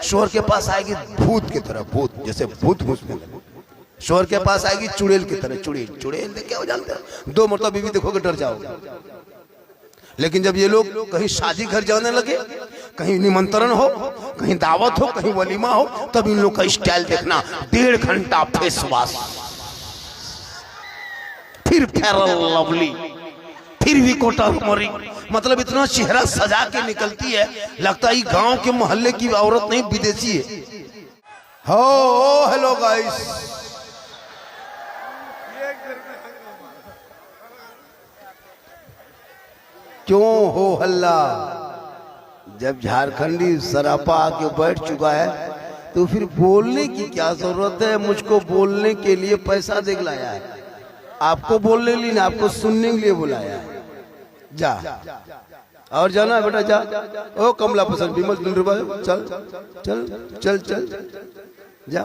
शोहर के पास आएगी भूत की तरह, भूत जैसे भूत घुसने लगे। शोहर के पास आएगी चुड़ैल की तरह, चुड़ैल चुड़ैल क्या हो जानते हैं, 2 मरतबा बीवी देखोगे डर जाओगे। लेकिन जब ये लोग कहीं शादी घर जाने लगे, कहीं निमंत्रण हो, कहीं दावत हो, कहीं वलीमा हो, तब इन लोग का स्टाइल देखना, 1.5 घंटा फेस वॉश, फिर फेयर लवली, फिर भी कोटमरी, मतलब इतना चेहरा सजा के निकलती है, लगता है गांव के मोहल्ले की औरत नहीं विदेशी है। हो हेलो गाइस, क्यों हो हल्ला? जब झारखंडी सरापा आके बैठ चुका है तो फिर बोलने की क्या जरूरत है? मुझको बोलने के लिए पैसा दे लाया है, आपको बोलने के लिए ना, आपको सुनने के लिए बुलाया है। जा और जाना है बेटा, जा। ओ कमला पसंद विमल दिलरुबा, चल चल चल चल जा।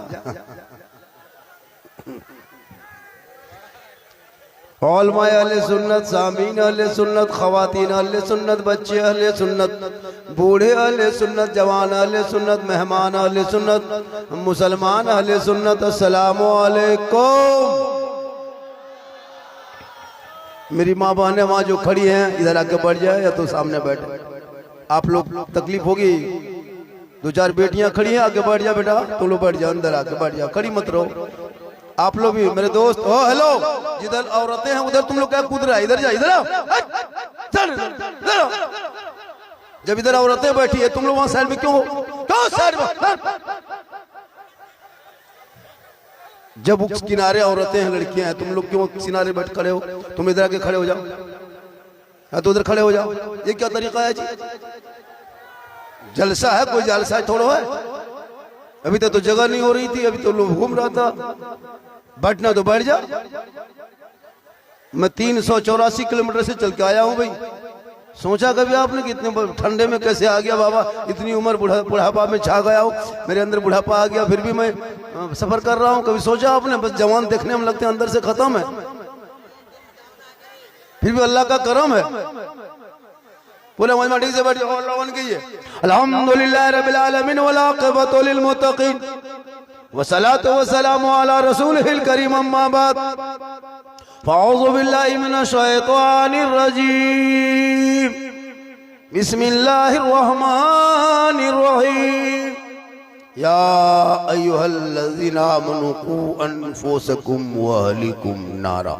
औलमाए अहले सुन्नत, सामीन अहले सुन्नत, खवातीन अहले सुन्नत, बच्चे अहले सुन्नत, बूढ़े अहले सुन्नत, जवान अहले सुन्नत, मेहमान अहले सुन्नत, मुसलमान अहले सुन्नत, अस्सलामु अलैकुम। मेरी माँ बहनें वहाँ जो खड़ी हैं, इधर आके बैठ जाए या तो सामने बैठे। आप लोग तकलीफ होगी, 2-4 बेटियां खड़ी हैं, आगे बैठ जाओ बेटा, तुम लोग बैठ जाओ, अंदर आके बैठ जाओ, खड़ी मत रहो। आप लोग भी मेरे दोस्त, ओ हेलो, जिधर औरतें हैं उधर तुम लोग क्या कूद रहा है? इधर जा, इधर आओ, इधर आओ। जब इधर औरतें बैठी है तुम लोग वहां साइड में क्यों हो? क्यों साइड में? जब उस किनारे औरतें हैं, लड़कियां हैं, तुम लोग क्यों किनारे बैठ खड़े हो? तुम इधर आके खड़े हो जाओ, या तो उधर खड़े हो जाओ। ये क्या तरीका है जी? जलसा है, कोई जलसा थोड़ा है? अभी तक तो जगह नहीं हो रही थी, अभी तो लोग घूम रहा था। बैठना तो बैठ जा। मैं 384 किलोमीटर से चल के आया हूं भाई। सोचा कभी आपने कि इतने ठंडे में कैसे आ गया बाबा? इतनी उम्र बुढ़ापा में छा गया हूं, मेरे अंदर बुढ़ापा आ गया, फिर भी मैं सफर कर रहा हूं। कभी सोचा आपने? बस जवान देखने में लगते हैं, अंदर से खत्म है। फिर भी अल्लाह का करम है। पूरा मजमा ठीक से बैठ जाओ, अल्लाह की है। अल्हम्दुलिल्लाह रब्बिल आलमीन वल आक़िबतु लिल मुत्तक़ीन वस्सलातु वस्सलामु अला रसूलिहिल करीम, अम्मा बाद, फ़अऊज़ु बिल्लाहि मिनश शैतानिर रजीम, बिस्मिल्लाहिर रहमानिर रहीम। या अय्युहल्लज़ीना आमनू क़ू अनफुसकुम व अहलिकुम नारा।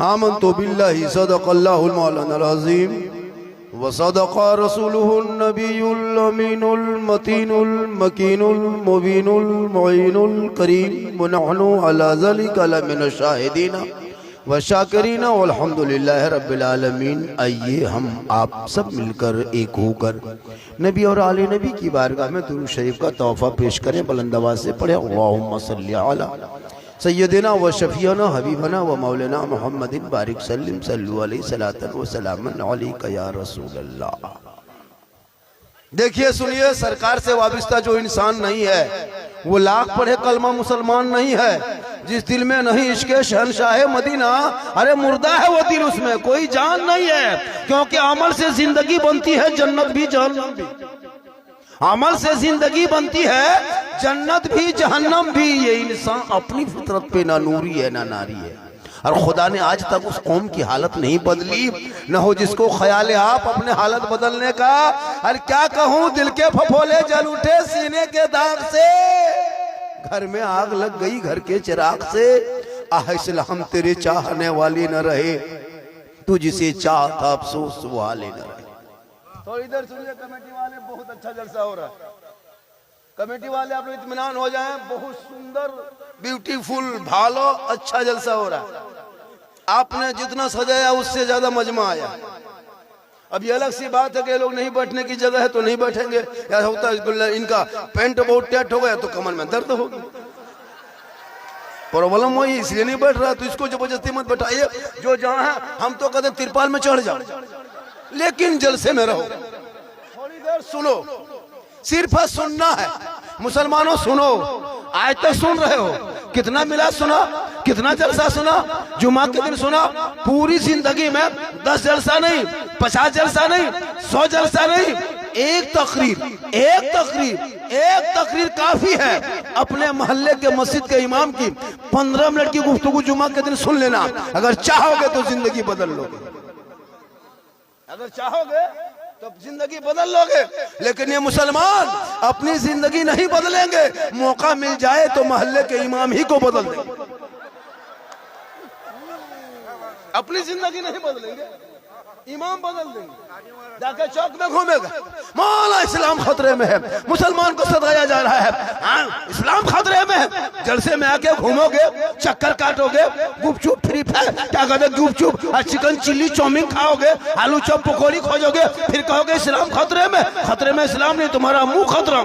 आमन्तु बिल्लाहि सदक़ल्लाहुल मौलानाल अज़ीम व सदक़ा रसूलुहुन नबियुल अमीनुल मतीनुल मकीनुल मुबीनुल मुईनुल करीम व नहनु अला ज़ालिका लमिनश शाहिदीन व शाकिरीन वल्हम्दुलिल्लाहि रब्बिल आलमीन। आइए हम आप सब मिलकर एक होकर नबी और आले नबी की बारगाह में दुरूद शरीफ का तोहफा पेश करें। बुलंद आवाज़ से पढ़े, अल्लाहुम्मा सल्ली अला सय्यदना व शफीना हबीबना व मौलाना मुहम्मदिन बारिक सल्लिम सल्लु अलैहि सलातन व सलामन अलैका या रसूल अल्लाह। देखिए सुनिए, सरकार से वाबिस्ता जो इंसान नहीं है वो लाख पढ़े कलमा मुसलमान नहीं है। जिस दिल में नहीं इश्क़े शहंशाह मदीना, अरे मुर्दा है वो दिल, उसमें कोई जान नहीं है। क्योंकि अमल से जिंदगी बनती है, जन्नत भी जहन्नम भी। अमल से जिंदगी बनती है, जन्नत भी जहन्नम भी। ये इंसान अपनी फितरत पे ना नूरी है ना नारी है। और खुदा ने आज तक उस कौम की हालत नहीं बदली, न हो जिसको ख्याल है आप अपने हालत बदलने का। और क्या कहूँ, दिल के फफोले जल उठे सीने के दाग से, घर में आग लग गई घर के चिराग से। आह इस्लाम तेरे चाहने वाली न रहे, तू जिसे चाहता अफसोस वो हाले न रहे। तो इधर सुनिए, कमेटी वाले, बहुत अच्छा जलसा हो रहा है। कमेटी वाले आप लोग इत्मीनान हो जाएं, बहुत सुंदर ब्यूटीफुल भालो अच्छा जलसा हो रहा है। आपने जितना सजाया उससे ज्यादा मजमा आया। अब ये अलग सी बात है कि लोग नहीं बैठने की जगह है तो नहीं बैठेंगे, या होता है इनका पेंट बहुत टाइट हो गया तो कमर में दर्द होगी, प्रॉब्लम वही, इसलिए नहीं बैठ रहा। तो इसको जबरदस्ती मत बैठाइए। जो जहाँ है हम तो कहते तिरपाल में चढ़ जाओ, लेकिन जलसे में रहो, थोड़ी देर सुनो। सिर्फ सुनना है। मुसलमानों सुनो, आज तक सुन रहे हो, कितना मिला सुना, कितना जलसा सुना, जुमा के दिन सुना। पूरी जिंदगी में 10 जलसा नहीं, 50 जलसा नहीं, 100 जलसा नहीं, एक तकरीर काफी है। अपने मोहल्ले के मस्जिद के इमाम की 15 मिनट की गुफ्तगू जुमा के दिन सुन लेना। अगर चाहोगे तो जिंदगी बदल लोगे, अगर चाहोगे तो जिंदगी बदल लोगे। लेकिन ये मुसलमान अपनी जिंदगी नहीं बदलेंगे, मौका मिल जाए तो मोहल्ले के इमाम ही को बदल देंगे, अपनी जिंदगी नहीं बदलेंगे, इमाम बदल देंगे। जाके चौक में घूमेगा, मौला इस्लाम खतरे में है, मुसलमान को सताया जा रहा है। हाँ, इस्लाम खतरे में है। जलसे में आके घूमोगे, चक्कर काटोगे, गुपचुप फ्री फायर क्या कहते गुपचुप और चिकन चिल्ली चाउमीन खाओगे, आलू चॉप पकौड़ी खोजोगे, फिर कहोगे इस्लाम खतरे में। खतरे में इस्लाम नहीं, तुम्हारा मुंह खतरा।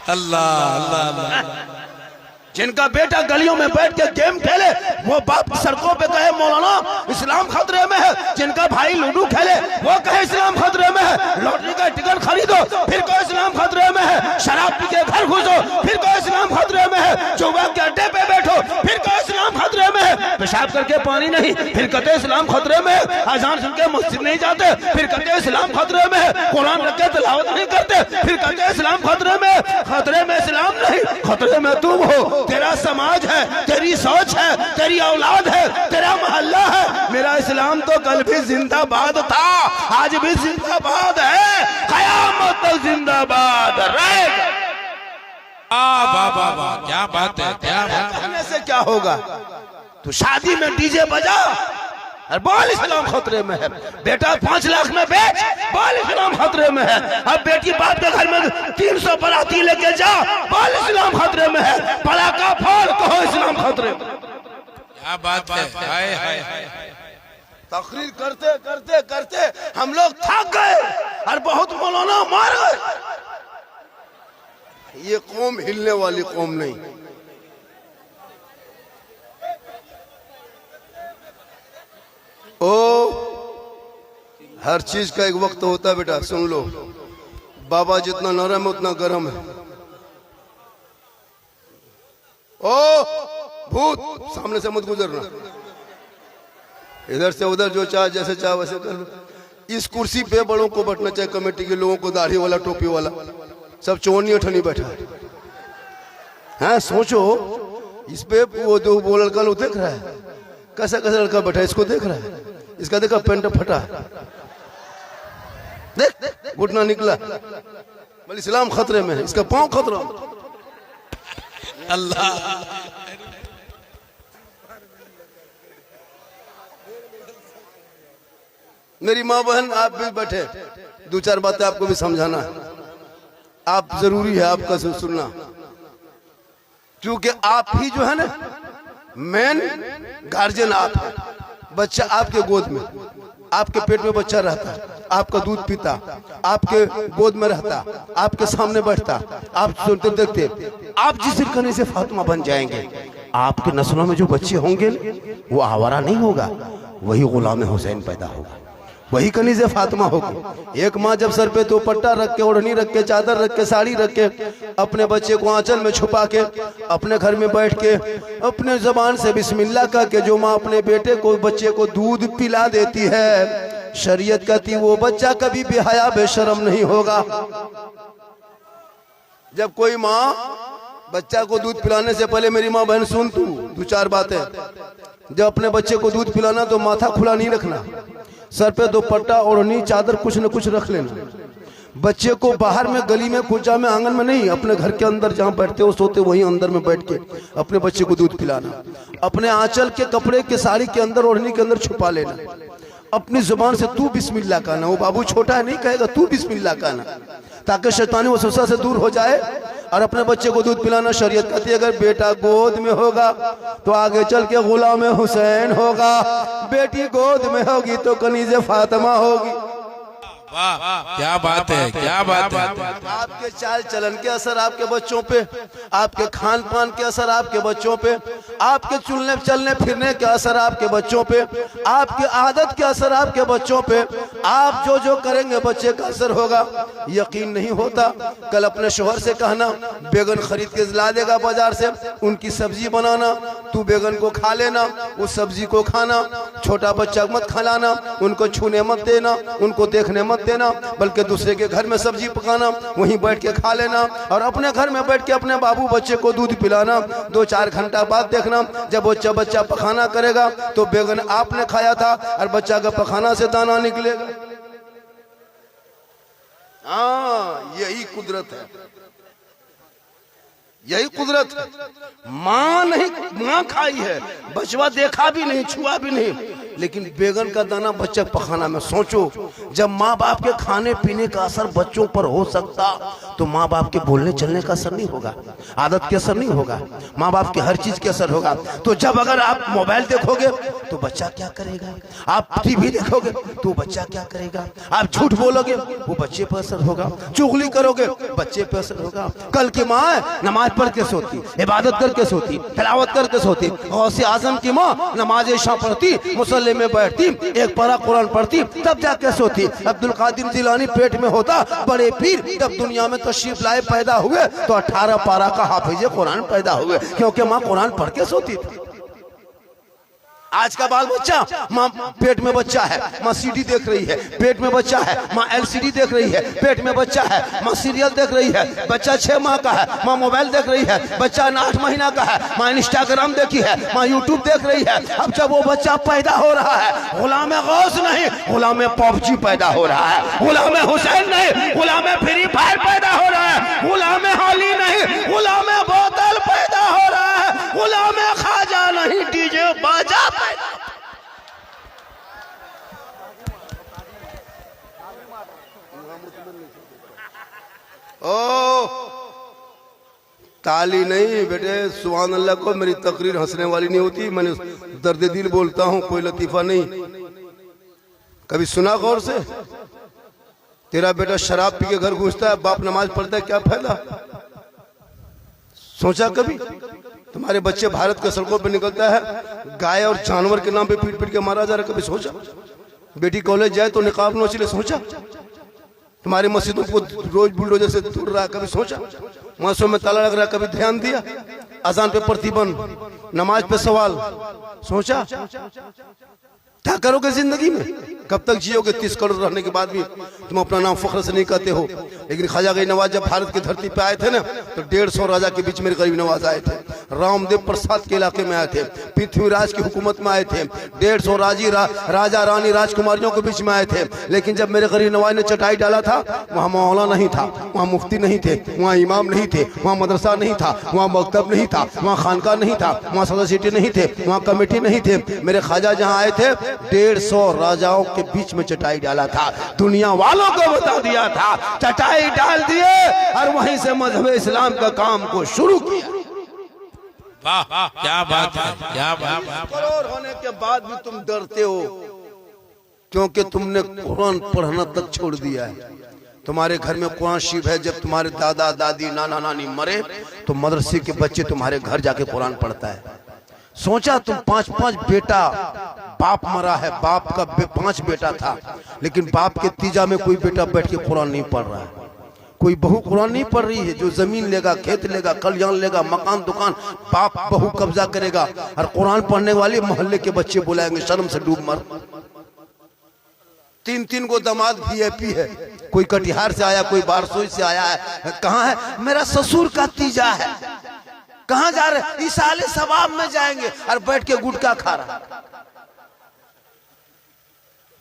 अल्लाह अल्लाह अल्लाह। जिनका बेटा गलियों में बैठ के गेम खेले, वो बाप सड़कों पे कहे मौलाना इस्लाम खतरे में है। जिनका भाई लूडो खेले, वो कहे इस्लाम खतरे में है। लॉटरी का टिकट खरीदो, फिर कहे इस्लाम खतरे में है। शराब पी के घर घुसो, फिर कहे इस्लाम खतरे में है। जुआ के अड्डे पे बैठो, फिर कहे इस्लाम खतरे में है। पेशाब करके पानी नहीं, फिर कहते इस्लाम खतरे में है। अजान सुन के मस्जिद नहीं जाते, फिर कहते इस्लाम खतरे में है। कुरान रख के तिलावत नहीं करते, फिर कहते इस्लाम खतरे में है। खतरे में इस्लाम नहीं, खतरे में तुम हो। तेरा समाज है, तेरी सोच है, तेरी औलाद है, तेरा मोहल्ला है। मेरा इस्लाम तो कल भी जिंदाबाद था, आज भी जिंदाबाद है, कयामत तक जिंदाबाद रहेगा। वाह, क्या बात है, क्या बात है। करने से क्या होगा? तो शादी में डीजे बजा और बोल इस्लाम खतरे में है। बेटा 5 लाख में बेच, बोल इस्लाम खतरे में है। अब बेटी बाप के घर में 300 बराती लेके जा, बोल इस्लाम खतरे में है। पटाखा फोड़, कहो इस्लाम खतरे में। क्या बात है। हाय हाय हाय। तकरीर करते करते करते हम लोग थक गए और बहुत मौलाना मार गए। ये कौम हिलने वाली कौम नहीं। हर चीज का एक वक्त होता है बेटा, सुन लो। बाबा जितना नरम है उतना गर्म है। ओ भूत, सामने से मत गुजरना, इधर से उधर जो चाहे जैसे चाहे वैसे कर लो। इस कुर्सी पे बड़ों को बैठना चाहिए, कमेटी के लोगों को, दाढ़ी वाला टोपी वाला, सब चोरनी अठनी बैठा है। हाँ सोचो, इस पे वो लड़का लोग देख रहा है, कैसा कैसा लड़का बैठा है, इसको देख रहा है, इसका देखा पेंट फटा, देख घुटना निकला, बोले इस्लाम खतरे में है, इसका पांव खतरा। अल्लाह। मेरी माँ बहन आप भी बैठे, 2-4 बातें आपको भी समझाना है। आप जरूरी है आपका सुनना, क्योंकि आप ही जो है ना मेन गार्जियन आप है। बच्चा आपके गोद में, आपके पेट में बच्चा रहता, आपका दूध पीता, आपके गोद में रहता, आपके सामने बैठता, आप सुनते देखते, आप जिस कने से फातिमा बन जाएंगे, आपके नस्लों में जो बच्चे होंगे वो आवारा नहीं होगा, वही गुलाम हुसैन पैदा होगा, वही कनीज़े फातिमा होगी। एक माँ जब सर पे दुपट्टा रख के, ओढ़नी रख के, चादर रख के, साड़ी रख के, अपने बच्चे को आंचल में छुपा के, अपने घर में बैठ के, अपने जबान से बिस्मिल्लाह कह के जो माँ अपने बेटे को, बच्चे को दूध पिला देती है, शरीयत कहती वो बच्चा कभी बेहया बेशरम नहीं होगा। जब कोई माँ बच्चा को दूध पिलाने से पहले, मेरी माँ बहन सुन तू 2-4 बातें, जब अपने बच्चे को दूध पिलाना तो माथा खुला नहीं रखना, सर पे दुपट्टा, ओढ़नी, चादर कुछ न कुछ रख लेना। बच्चे को बाहर में, गली में, कूचा में, आंगन में नहीं, अपने घर के अंदर जहाँ बैठते हो सोते वहीं अंदर में बैठ के अपने बच्चे को दूध पिलाना। अपने आंचल के कपड़े के, साड़ी के अंदर, ओढ़नी के अंदर छुपा लेना। अपनी जुबान से तू बिस्मिल्लाह कहना, वो बाबू छोटा है नहीं कहेगा, तू बिस्मिल्लाह कहना, ताकि शैतानी वसवसा से दूर हो जाए और अपने बच्चे को दूध पिलाना। शरीयत कहती है अगर बेटा गोद में होगा तो आगे चल के गुलाम हुसैन होगा, बेटी गोद में होगी तो कनीज़े फातिमा होगी। वाह, क्या बात है, क्या बात है। आपके चाल चलन के असर आपके बच्चों पे, आपके खान पान के असर आपके बच्चों पे, आपके चलने चलने फिरने के असर आपके बच्चों पे, आपके आदत के असर आपके बच्चों पे, आप जो जो करेंगे बच्चे का असर होगा। यकीन नहीं होता, कल अपने शोहर से कहना बैगन खरीद के ला देगा बाजार से, उनकी सब्जी बनाना, तू बैगन को खा लेना, उस सब्जी को खाना, छोटा बच्चा मत खिलाना, उनको छूने मत देना, उनको देखने मत देना, बल्कि दूसरे के घर में सब्जी पकाना, वहीं बैठ के खा लेना, और अपने घर में बैठ के अपने बाबू बच्चे को दूध पिलाना। 2-4 घंटा बाद देखना, जब वो बच्चा पखाना करेगा तो बैगन आपने खाया था और बच्चा का पखाना से दाना निकलेगा। हाँ, यही कुदरत है, यही कुदरत है। माँ खाई है, बचवा देखा भी नहीं, छुआ भी नहीं, लेकिन बैगन का दाना बच्चा पखाना में। सोचो, जब माँ बाप के खाने पीने का असर बच्चों पर हो सकता तो माँ बाप के बोलने चलने का असर नहीं होगा, आदत के असर नहीं होगा, माँ बाप के हर चीज के असर होगा। तो जब अगर आप मोबाइल देखोगे तो बच्चा क्या करेगा, आप टीवी देखोगे तो बच्चा क्या करेगा, आप झूठ बोलोगे वो बच्चे पर असर होगा, चुगली करोगे बच्चे पर असर होगा। कल की माँ नमाज पढ़ के सोती, इबादत करके सोती, तिलावत करके सोती, गौसे आजम की माँ नमाज इशा पढ़ती, मुसल्ले में बैठती, एक पारा कुरान पढ़ती, तब जाके सोती। अब्दुल कादिर जिलानी पेट में होता, बड़े पीर जब दुनिया में तशरीफ लाए पैदा हुए तो 18 पारा का हाफिज़े कुरान पैदा हुए, क्योंकि माँ कुरान पढ़ के सोती थी। आज का बाल बच्चा, माँ पेट में बच्चा है, माँ सीडी देख रही है, पेट में बच्चा है, माँ एलसीडी देख रही है, पेट में बच्चा है, माँ सीरियल देख रही है, बच्चा 6 माह का है, माँ मोबाइल देख रही है, बच्चा 8 महीना का है, माँ इंस्टाग्राम देखी है, माँ यूट्यूब देख रही है। अब जब वो बच्चा पैदा हो रहा है, गुलाम गौस नहीं, गुलाम पबजी पैदा हो रहा है, गुलाम हुसैन नहीं, गुलाम फ्री फायर पैदा हो रहा है, गुलाम होली नहीं, गुलाम बोतल पैदा हो रहा है, गुलाम खाजा नहीं, डीजे बाजा। ओ ताली नहीं बेटे, सुभान अल्लाह को मेरी तकरीर हंसने वाली नहीं होती, मैंने दर्द दिल बोलता हूं, कोई लतीफा नहीं। कभी सुना गौर से, तेरा बेटा शराब पी के घर घुसता है, बाप नमाज पढ़ता है, क्या फायदा? सोचा कभी? तुम्हारे बच्चे भारत के सड़कों पे निकलता है, गाय और जानवर के नाम पे पीट पीट के मारा जा रहा है, कभी सोचा? बेटी कॉलेज जाए तो निकाब नोच ले, सोचा? तुम्हारी मस्जिदों को रोज बुलडोजर से तोड़ रहा है, कभी सोचा? मस्जिदों में ताला लग रहा है, कभी ध्यान दिया? अजान पे प्रतिबंध, नमाज पे सवाल, सोचा? क्या करोगे जिंदगी में? कब तक जियोगे? 30 करोड़ रहने के बाद भी तुम अपना नाम फख्र से नहीं कहते हो। लेकिन ख्वाजा गरीब नवाज जब भारत की धरती पे आए थे ना, तो 150 राजा के बीच मेरे गरीब नवाज आए थे। रामदेव प्रसाद के इलाके में आए थे, पृथ्वीराज की हुकूमत में आए थे, 150 राजा रानी राजकुमारियों के बीच में आए थे। लेकिन जब मेरे गरीब नवाज ने चटाई डाला था, वहाँ मौला नहीं था, वहाँ मुफ्ती नहीं थे, वहाँ इमाम नहीं थे, वहाँ मदरसा नहीं था, वहाँ मकतब नहीं था, वहाँ खानका नहीं था, वहाँ सदर सिटी नहीं थे, वहाँ कमेटी नहीं थे। मेरे ख्वाजा जहाँ आए थे 150 राजाओं के बीच में चटाई डाला था, दुनिया वालों को बता दिया था, चटाई डाल दिए और वहीं से मजहब इस्लाम का काम को शुरू किया। वाह, क्या बात है, क्या बात है। करोड़ होने के बाद भी तुम डरते हो, क्योंकि तुमने कुरान पढ़ना तक छोड़ दिया है। तुम्हारे घर में कुरान शरीफ है, जब तुम्हारे दादा दादी नाना नानी मरे तो मदरसे के बच्चे तुम्हारे घर जाके कुरान पढ़ता है। सोचा तुम 5-5 बेटा, बाप मरा है, बाप का 5 बेटा था, लेकिन बाप के तीजा में कोई बेटा बैठ के कुरान नहीं पढ़ रहा है, कोई बहू कुरान नहीं पढ़ रही है। जो जमीन लेगा, खेत लेगा, कल्याण लेगा, मकान दुकान बाप बहू कब्जा करेगा, और कुरान पढ़ने वाले मोहल्ले के बच्चे बुलाएंगे, शर्म से डूब मर। 3-3 को दामाद VIP है, कोई कटिहार से आया, कोई बारसोई से आया है। कहाँ है? मेरा ससुर का तीजा है। कहाँ जा रहे? इसाले सवाब में जाएंगे, और बैठ के गुटखा खा रहा,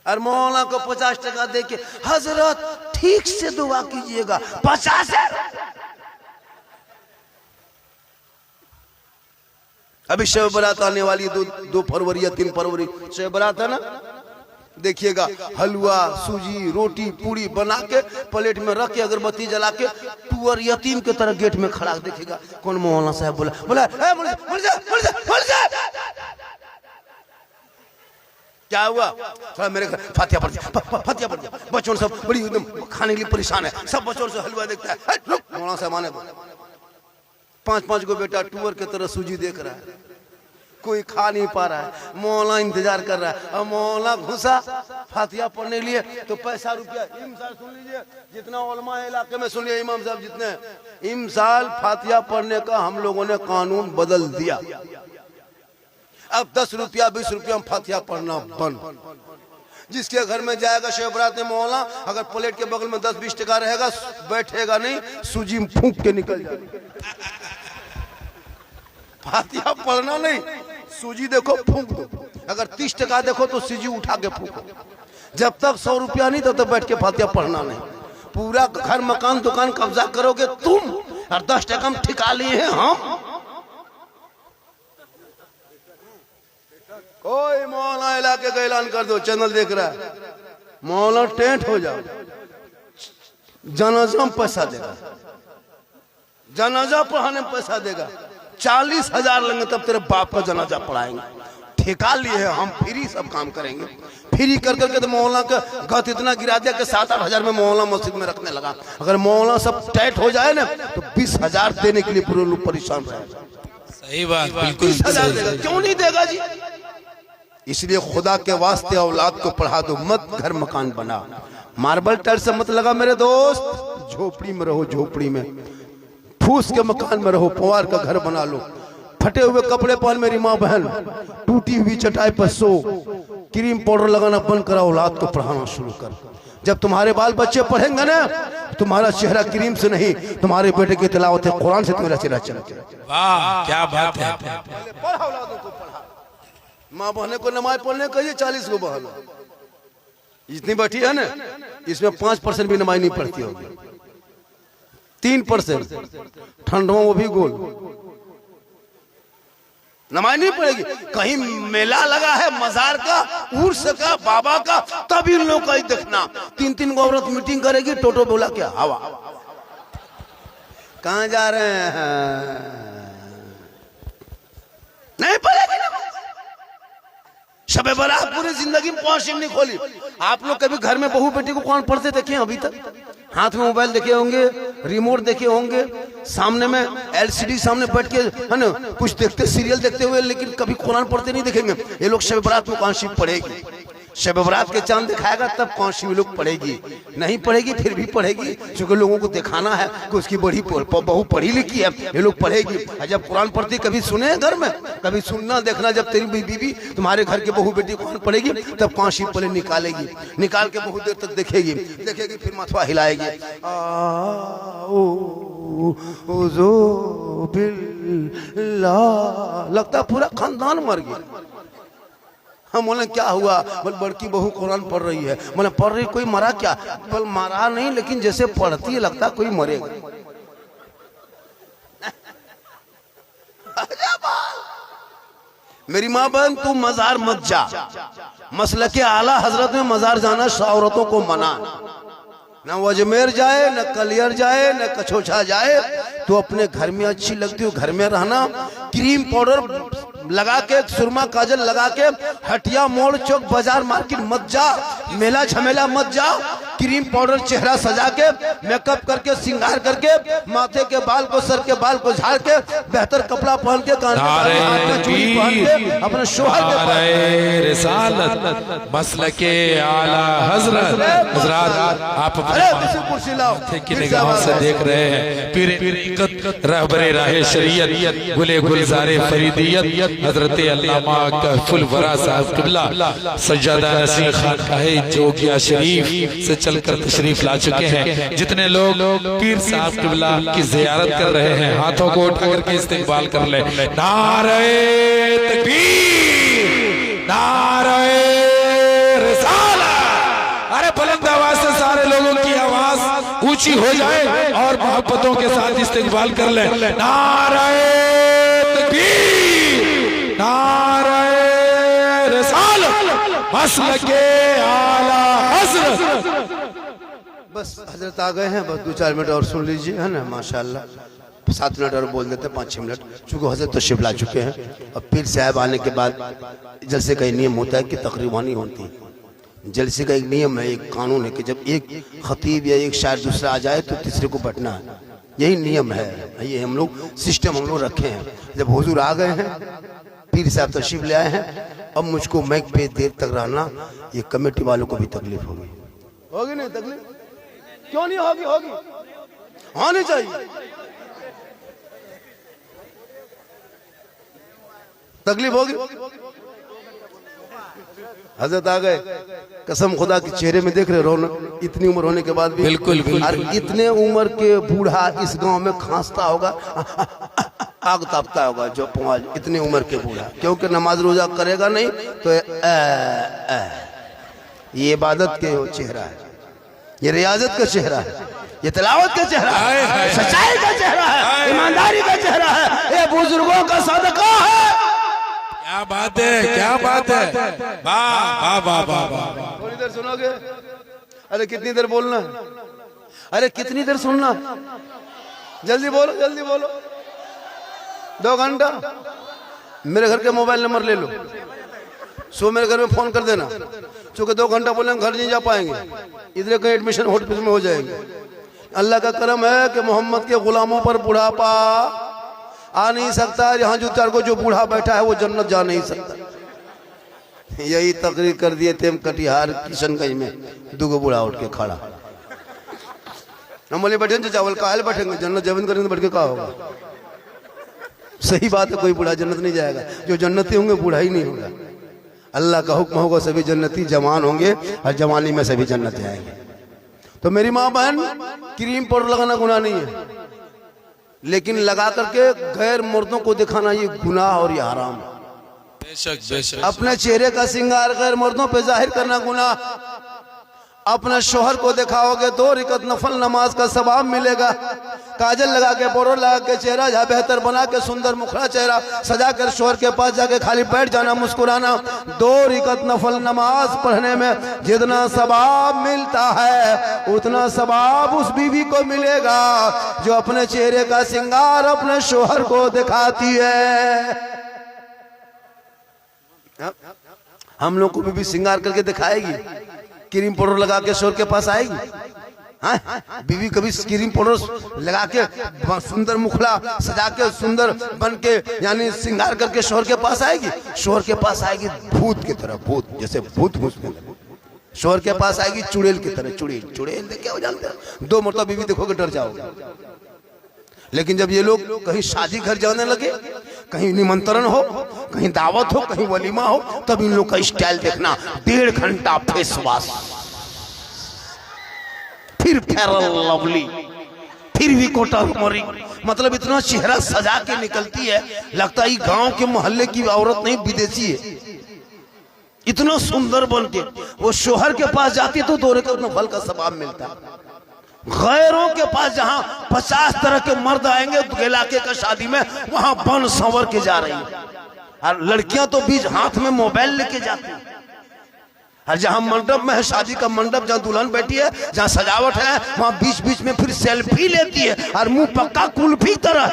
और मौलाना को 50 टका दे के, हजरत ठीक से दुआ कीजिएगा, 50 है। अभी शब बरात आने वाली 2 फरवरी या 3 फरवरी शब बरात है ना, देखिएगा हलवा सूजी रोटी पूरी बना के प्लेट में रख के अगरबत्ती जला के टूअर यतीम के तरह गेट में खड़ा, देखिएगा कौन मौलाना साहब बोला क्या हुआ? थोड़ा मेरे घर फातिहा पढ़ दिया। बच्चों सब बड़ी एकदम खाने के लिए परेशान है, सब बच्चों से हलवा देखता है। मौलाना साहब आने 5-5 को बेटा टूअर के तरह सूजी देख रहा है, कोई खा नहीं पा रहा है, मौला इंतजार कर रहा है। और मौला घुसा फातिहा पढ़ने लिए तो पैसा रुपया इमसाल सुन लीजिए, जितना उलमा है इलाके में सुनिए, इमाम साहब जितने इमसाल फातिहा पढ़ने का हम लोगों ने कानून बदल दिया। अब 10 रुपया 20 रुपया फातिहा पढ़ना बंद। जिसके घर में जाएगा शब बारात में मौला, अगर प्लेट के बगल में 10-20 टका रहेगा, बैठेगा नहीं, सूजी में फूंक के निकल जाएगा। फातिहा पढ़ना नहीं, सूजी देखो फूंक दो। अगर 30 टका देखो तो सूजी उठा के फूंको। जब तक 100 रुपया नहीं तब तक बैठ के फातिहा पढ़ना नहीं। पूरा घर मकान दुकान कब्जा करोगे तुम, और 10 टका में ठिका लिए हैं हम। कोई मौला इलाके का ऐलान कर दो, चैनल देख रहा है, मौला टेंट हो जाओ, जनाजा में पैसा देगा, जनाजा पढ़ाने में पैसा देगा। 40,000 लेंगे तब तेरे बाप का जनाजा पढ़ाएंगे। ठेका लिए है हम, फ्री सब काम करेंगे। फ्री कर करके तो मौला का गत इतना गिरा दिया कि 7-8 हजार में मौला मस्जिद में रखने लगा। अगर मौला सब टाइट हो जाए ना तो 20,000 देने के लिए पूरे लोग परेशान रहेगा। सही बात, बिल्कुल 20,000 देगा, क्यों नहीं देगा जी? इसलिए खुदा के वास्ते औलाद को पढ़ा दो, मत घर मकान बना। मार्बल टाइल से मत लगा मेरे दोस्त, झोपड़ी में रहो, झोपड़ी में फूस के मकान में रहो, पुआर का घर बना लो। फटे हुए कपड़े पहन मेरी माँ बहन, टूटी हुई चटाई पर सो, क्रीम पाउडर लगाना बंद करा, औलाद को पढ़ाना शुरू कर। जब तुम्हारे बाल बच्चे पढ़ेंगे ना, तुम्हारा चेहरा क्रीम से नहीं, तुम्हारे बेटे की तिलावत कुरान से तुम्हारा चेहरा चमकेगा। वाह क्या बात है। पढ़ा औलादों को, पढ़ा। माँ बहने को नमाज पढ़ने कहिए, 40 को बहन जितनी बैठी है ना, इसमें 5% भी नमाज नहीं पढ़ती होगी, 3%। ठंडों वो भी गोल नमाज नहीं पड़ेगी। कहीं मेला लगा है मजार का, उर्स का, बाबा का, तब इन लोगों का ही देखना। 3-3 गो औरत मीटिंग करेगी, टोटो बोला क्या हवा। कहां जा रहे हैं? नहीं पड़ेगी ना। शबे बारात पूरी जिंदगी में 5 नहीं खोली। आप लोग कभी घर में बहू बेटी को कौन पढ़ते देखे अभी तक? हाथ में मोबाइल देखे होंगे, रिमोट देखे होंगे, सामने में LCD सामने बैठ के है ना कुछ देखते, सीरियल देखते हुए, लेकिन कभी कुरान पढ़ते नहीं देखेंगे। ये लोग शब बारात में कौन सी पढ़ेगी? शब बारात के चांद दिखाएगा तब कौन सी लोग पढ़ेगी। नहीं पढ़ेगी, फिर भी पढ़ेगी, क्योंकि लोगों को दिखाना है कि उसकी बड़ी बहू पढ़ी लिखी है, ये लोग पढ़ेगी। जब कुरान पढ़ती कभी सुने घर में, कभी सुनना देखना। जब तेरी बीवी तुम्हारे घर के बहू बेटी कुरान पढ़ेगी तब कौन सी पहले निकालेगी, निकाल के बहुत देर तक देखेगी, देखेगी, फिर माथवा हिलाएगी। लगता पूरा खानदान मर गया। हम बोले क्या हुआ? बोले बड़की बहू कुरान पढ़ रही है। बोले पढ़ रही, कोई मरा क्या? बोले मरा नहीं, लेकिन जैसे पढ़ती है लगता कोई मरेगा। मेरी माँ बहन तू मजार मत जा। मसलके आला हजरत में मजार जाना औरतों को मना। न अजमेर जाए, न कलियर जाए, न कछोछा जाए, तो अपने घर में अच्छी लगती हो, घर में रहना। क्रीम पाउडर लगा के, सुरमा काजल लगा के हटिया मोड़ चौक बाजार मार्केट मत जा, मेला झमेला मत जा। क्रीम पाउडर चेहरा सजा के, मेकअप करके, श्रृंगार करके, माथे के बाल को, सर के बाल को झाड़ के, बेहतर कपड़ा पहन के, कान में चूड़ी पहन के, अपने शोहर के रिसालत मसलके आला हजरत हजरात आप की निगाहों से देख रहे हैं। पीर रहबरे राहे शरीयत, गुले गुलजारे फरीदियत, हजरत अल्लामा कहफुल वरा साहब किबला सज्जादा नसीर खान काहे जोगिया शरीफ से चलकर तशरीफ ला चुके हैं। जितने लोग पीर साहब किबला की जियारत कर रहे हैं, हाथों को उठा करके इस्तेकबाल कर ले। नारे तकबीर, नारे रिसालत। अरे बुलंद आवाज से सारे लोगों की आवाज ऊंची हो जाए और मोहब्बतों के साथ इस्तेकबाल कर ले। नारे तकबीर, नारे रिसालत मसलके आला हजरत। बस हजरत आ गए हैं, बस 2-4 मिनट और सुन लीजिए, है ना। माशाल्लाह 7 मिनट और बोल देते, 5-6 मिनट, चूंकि हजरत तो शिफ ला चुके हैं। और पीर साहब आने के बाद जलसे का नियम होता है कि तकरीबानी होती है। जलसे का एक नियम है, एक कानून है कि जब एक खतीब या एक शायर दूसरा आ जाए तो तीसरे को बैठना है। यही नियम है, ये हम लोग सिस्टम हम लोग रखे हैं। जब हुजूर आ गए हैं, पीर साहब तशरीफ ले आए हैं, अब मुझको माइक पे देर तक रहना, ये कमेटी वालों को भी तकलीफ होगी। होगी नहीं तकलीफ? क्यों नहीं होगी? होगी, होनी चाहिए। तकलीफ होगी। हजरत आ गए, कसम खुदा के चेहरे में देख रहे रौनक, इतनी उम्र होने के बाद भी। बिल्कुल और इतने उम्र के बूढ़ा इस गांव में खांसता होगा, आग तापता होगा जो पुआल, इतनी उम्र के बूढ़ा, क्योंकि नमाज रोजा करेगा नहीं तो ये इबादत के चेहरा है, ये रियाजत का चेहरा है, ये तिलावत का चेहरा है, सच्चाई का चेहरा है, ईमानदारी का चेहरा है, ये बुजुर्गों का सदका है। क्या बात है, क्या बात है, वाह वाह वाह वाह। थोड़ी देर सुनोगे? अरे कितनी देर बोलना? अरे कितनी देर सुनना? जल्दी बोलो, जल्दी बोलो। 2 घंटा। मेरे घर के मोबाइल नंबर ले लो, सो मेरे घर में फोन कर देना, चूंकि 2 घंटा बोले हम घर नहीं जा पाएंगे, इधर कहीं एडमिशन होटल में हो जाएंगे। अल्लाह का करम है कि मोहम्मद के गुलामों पर बुढ़ापा आ नहीं सकता। यहाँ जो 4 को जो बूढ़ा बैठा है वो जन्नत जा नहीं सकता। यही तकरीर कर दिए थे हम कटिहार किशनगंज में, 2 बूढ़ा उठ के खड़ा, हम बोले बैठे चावल काहे बैठेंगे, जन्नत जमीन करेंगे बैठ के कहा होगा। सही बात है, कोई बूढ़ा जन्नत नहीं जाएगा, जो जन्नती होंगे बूढ़ा ही नहीं होगा। अल्लाह का हुक्म होगा सभी जन्नती जवान होंगे और जवानी में सभी जन्नत जाएंगे। तो मेरी माँ बहन, क्रीम पाउडर लगाना गुनाह नहीं है, लेकिन लगा करके गैर मर्दों को दिखाना ये गुनाह और ये हराम है। बेशक बेशक। अपने चेहरे का श्रृंगार गैर मर्दों पे जाहिर करना गुनाह। अपने शोहर को दिखाओगे 2 रकात नफल नमाज का सवाब मिलेगा। काजल लगा के, पाउडर लगा के, चेहरा जहाँ बेहतर बना के, सुंदर मुखड़ा चेहरा सजा कर शोहर के पास जाके खाली बैठ जाना, मुस्कुराना। 2 रकात नफल नमाज पढ़ने में जितना सवाब मिलता है उतना सवाब उस बीवी को मिलेगा जो अपने चेहरे का श्रृंगार अपने शोहर को दिखाती है। हम लोग को भी श्रृंगार करके दिखाएगी, क्रीम पाउडर लगा के शोहर के पास आएगी। हाँ, बीवी कभी क्रीम पाउडर लगा के सुंदर मुखड़ा सजा के सुंदर बन के यानी श्रृंगार करके शोहर के पास आएगी? शोहर के पास आएगी भूत की तरह, भूत जैसे भूत घुसने लगे। शोहर के पास आएगी चुड़ैल की तरह, चुड़ैल चुड़ैल देखे हो जानते हैं, 2 मरतबा बीवी देखोगे डर जाओगे। लेकिन जब ये लोग कहीं शादी घर जाने लगे, कहीं निमंत्रण हो, कहीं दावत हो, कहीं वलीमा हो, तब इन लोग का स्टाइल देखना, 1.5 घंटा फेस वॉश, फिर फेयर लवली, फिर भी कोटरमरी, मतलब इतना चेहरा सजा के निकलती है, लगता है गांव के मोहल्ले की औरत नहीं विदेशी है। इतना सुंदर बन के वो शोहर के पास जाती है तो 2 रकात नफल का सवाब मिलता है। गैरों के पास जहां 50 तरह के मर्द आएंगे इलाके का शादी में, वहां बन संवर के जा रही है, और लड़कियां तो बीच हाथ में मोबाइल लेके जाती है। और जहां मंडप में है, शादी का मंडप, जहां दुल्हन बैठी है, जहां सजावट है, वहां बीच बीच में फिर सेल्फी लेती है और मुंह पक्का कुल्फी तरह।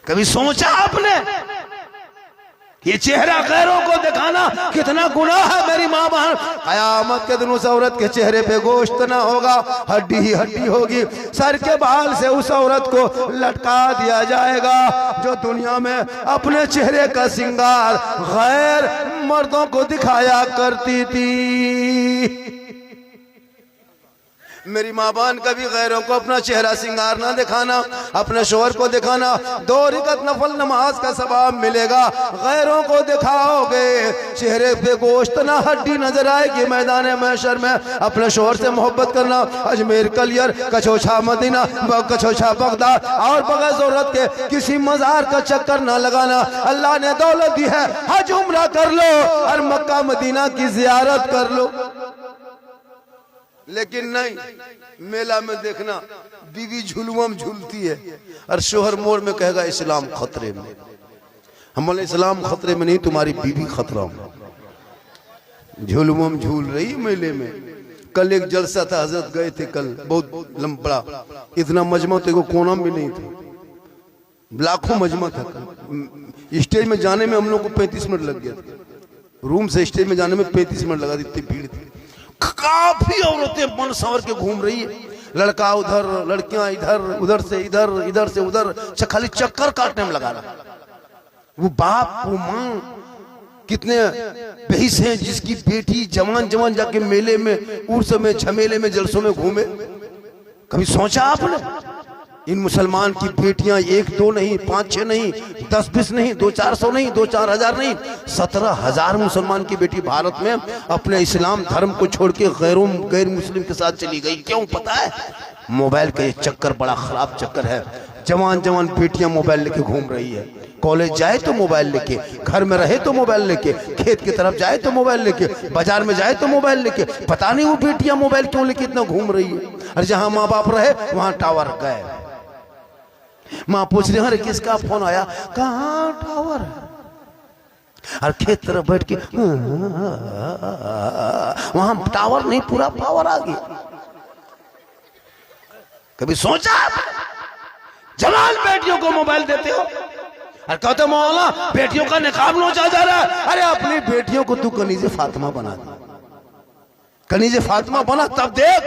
कभी सोचा आपने ये चेहरा गैरों को दिखाना कितना गुनाह है? मेरी माँ बहन, कयामत के दिन उस औरत के चेहरे पे गोश्त ना होगा, हड्डी ही हड्डी होगी। सर के बाल से उस औरत को लटका दिया जाएगा जो दुनिया में अपने चेहरे का श्रृंगार गैर मर्दों को दिखाया करती थी। मेरी माँ बहन, कभी गैरों को अपना चेहरा श्रृंगार ना दिखाना, अपने शोहर को दिखाना। 2 रकात नफल नमाज का सवाब मिलेगा। गैरों को दिखाओगे, चेहरे पे गोश्त ना हड्डी नजर आएगी। मैदान महशर में अपने शोहर से मोहब्बत करना, अजमेर कलियर कछोछा मदीना कछोछा बगदाद और बगैर जरूरत के किसी मजार का चक्कर ना लगाना। अल्लाह ने दौलत दी है, हज उम्रा कर लो और मक्का मदीना की जियारत कर लो। लेकिन नहीं, मेला में देखना बीवी झुलुआ में झूलती है और शोहर मोड़ में कहेगा इस्लाम खतरे में। हम बोले इस्लाम खतरे में नहीं, तुम्हारी बीवी खतरा में। झुलुआ में झूल रही मेले में। कल एक जलसा था, हजरत गए थे कल, बहुत लंबा, इतना मजमा तो कोना भी नहीं था, लाखों मजमा था। स्टेज में जाने में हम लोग को 35 मिनट लग गया था, रूम से स्टेज में जाने में 35 मिनट लगा, इतनी भीड़ थी। काफी औरतें मन संवर के घूम रही है, लड़का उधर, लड़कियां इधर, उधर से इधर, इधर से उधर, खाली चक्कर काटने में लगा रहा। वो बाप वो माँ कितने बेहिस हैं जिसकी बेटी जवान जवान जाके मेले में, उर्स में, झमेले में, जलसों में घूमे। कभी सोचा आपने? इन मुसलमान की बेटियां 1-2 नहीं, 5-6 नहीं, 10-20 नहीं, 200-400 नहीं, 2-4 हजार नहीं, 17,000 मुसलमान की बेटी भारत में अपने इस्लाम धर्म को छोड़ के गैर मुस्लिम के साथ चली गई। क्यों पता है? मोबाइल का ये चक्कर बड़ा खराब चक्कर है। जवान जवान बेटियां मोबाइल लेके घूम रही है। कॉलेज जाए तो मोबाइल लेके, घर में रहे तो मोबाइल लेके, खेत की तरफ जाए तो मोबाइल लेके, बाजार में जाए तो मोबाइल लेके। पता नहीं वो बेटियां मोबाइल क्यों लेके इतना घूम रही है। और जहां माँ बाप रहे वहां टावर गए। माँ पूछ रही, अरे किसका फोन आया? कहाँ टावर है? और खेत तरफ बैठ के वहां टावर नहीं, पूरा पावर आ गया। कभी सोचा? जवान बेटियों को मोबाइल देते हो और कहते मौला बेटियों का निकाब नोचा जा रहा है। अरे अपनी बेटियों को तू कनीज़े फातिमा बना दे, कनीज़े फातिमा बना, तब देख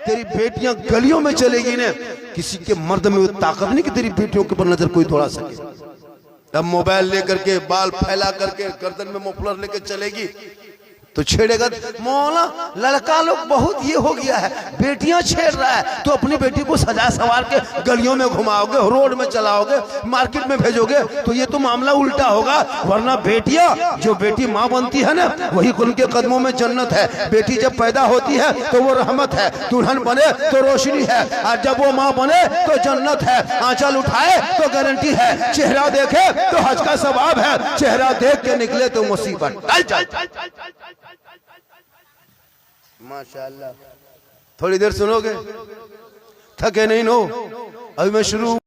तेरी बेटियां गलियों में चलेगी ने। किसी के मर्द में वो ताकत नहीं कि तेरी बेटियों के ऊपर नजर कोई दौड़ा सके। अब मोबाइल लेकर के, बाल फैला करके, गर्दन में मफलर लेकर चलेगी तो छेड़ेगा। मौला लड़का लोग बहुत ये हो गया है, बेटियां छेड़ रहा है तो अपनी बेटी को सजा सवार के गलियों में घुमाओगे, रोड में चलाओगे, मार्केट में भेजोगे तो ये तो मामला उल्टा होगा। वरना बेटियां, जो बेटी माँ बनती है ना, वही उनके कदमों में जन्नत है। बेटी जब पैदा होती है तो वो रहमत है, दुल्हन बने तो रोशनी है, और जब वो माँ बने तो जन्नत है। आंचल उठाए तो गारंटी है, चेहरा देखे तो हज का सवाब है, चेहरा देख के निकले तो मुसीबत टल जाए। माशाअल्लाह। थोड़ी देर सुनोगे, थके नहीं नो। अभी मैं शुरू